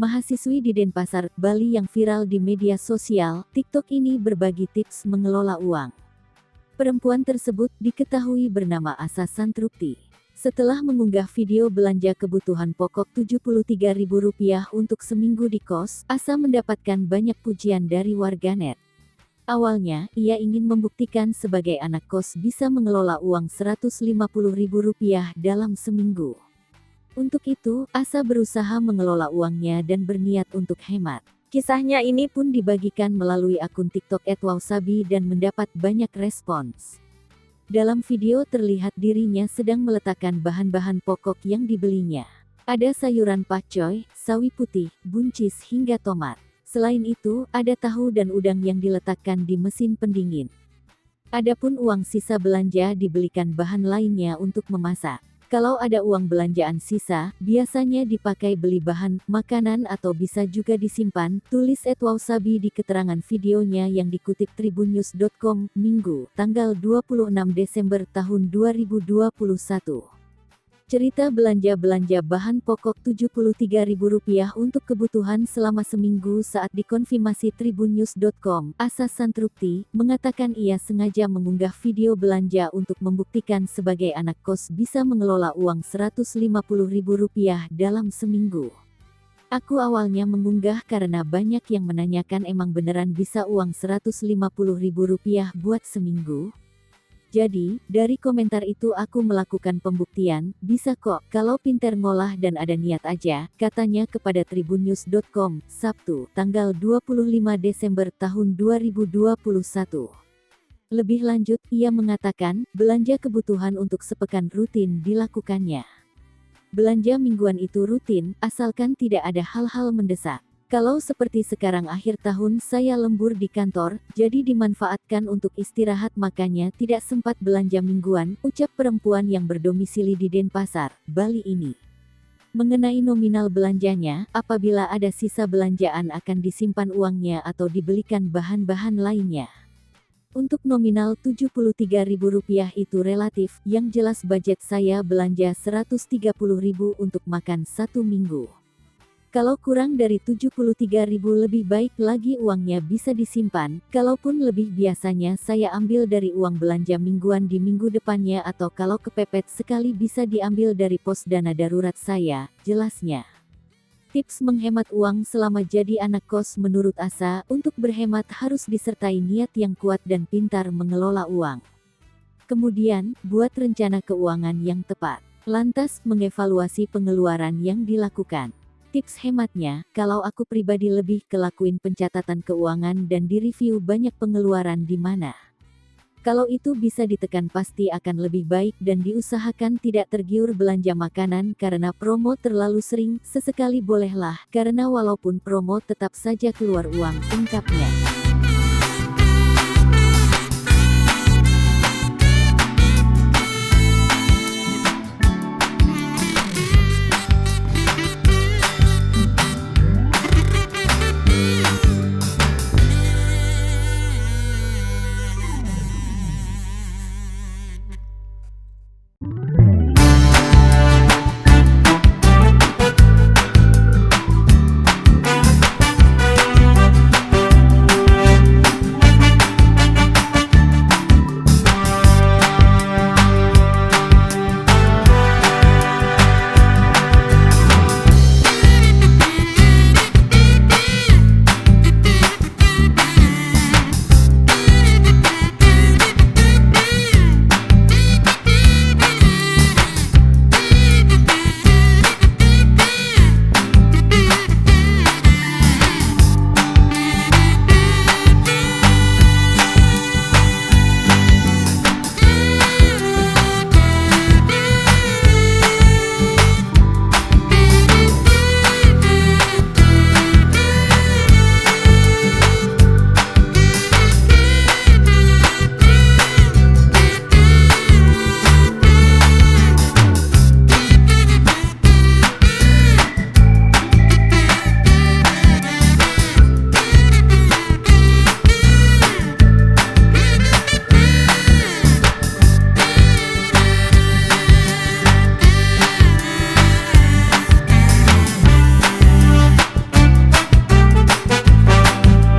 mahasiswi di Denpasar, Bali yang viral di media sosial, TikTok ini berbagi tips mengelola uang. Perempuan tersebut diketahui bernama Asa Santrupti. Setelah mengunggah video belanja kebutuhan pokok Rp73.000 untuk seminggu di kos, Asa mendapatkan banyak pujian dari warganet. Awalnya, ia ingin membuktikan sebagai anak kos bisa mengelola uang Rp150.000 dalam seminggu. Untuk itu, Asa berusaha mengelola uangnya dan berniat untuk hemat. Kisahnya ini pun dibagikan melalui akun TikTok @wowsabi dan mendapat banyak respons. Dalam video terlihat dirinya sedang meletakkan bahan-bahan pokok yang dibelinya. Ada sayuran pakcoy, sawi putih, buncis hingga tomat. Selain itu, ada tahu dan udang yang diletakkan di mesin pendingin. Adapun uang sisa belanja dibelikan bahan lainnya untuk memasak. Kalau ada uang belanjaan sisa, biasanya dipakai beli bahan, makanan atau bisa juga disimpan, tulis @wowsabi di keterangan videonya yang dikutip tribunnews.com, Minggu, tanggal 26 Desember tahun 2021. Cerita belanja bahan pokok Rp73.000 untuk kebutuhan selama seminggu saat dikonfirmasi tribunnews.com, Asa Santrupti mengatakan ia sengaja mengunggah video belanja untuk membuktikan sebagai anak kos bisa mengelola uang Rp150.000 dalam seminggu. Aku awalnya mengunggah karena banyak yang menanyakan emang beneran bisa uang Rp150.000 buat seminggu? Jadi, dari komentar itu aku melakukan pembuktian, bisa kok, kalau pinter ngolah dan ada niat aja, katanya kepada tribunnews.com, Sabtu, tanggal 25 Desember tahun 2021. Lebih lanjut, ia mengatakan, belanja kebutuhan untuk sepekan rutin dilakukannya. Belanja mingguan itu rutin, asalkan tidak ada hal-hal mendesak. Kalau seperti sekarang akhir tahun saya lembur di kantor, jadi dimanfaatkan untuk istirahat makanya tidak sempat belanja mingguan, ucap perempuan yang berdomisili di Denpasar, Bali ini. Mengenai nominal belanjanya, apabila ada sisa belanjaan akan disimpan uangnya atau dibelikan bahan-bahan lainnya. Untuk nominal Rp73.000 itu relatif, yang jelas budget saya belanja Rp130.000 untuk makan satu minggu. Kalau kurang dari Rp73.000 lebih baik lagi uangnya bisa disimpan, kalaupun lebih biasanya saya ambil dari uang belanja mingguan di minggu depannya atau kalau kepepet sekali bisa diambil dari pos dana darurat saya, jelasnya. Tips menghemat uang selama jadi anak kos menurut Asa, untuk berhemat harus disertai niat yang kuat dan pintar mengelola uang. Kemudian, buat rencana keuangan yang tepat. Lantas, mengevaluasi pengeluaran yang dilakukan. Tips hematnya, kalau aku pribadi lebih ke lakuin pencatatan keuangan dan direview banyak pengeluaran di mana. Kalau itu bisa ditekan pasti akan lebih baik dan diusahakan tidak tergiur belanja makanan karena promo terlalu sering, sesekali bolehlah, karena walaupun promo tetap saja keluar uang, ungkapnya.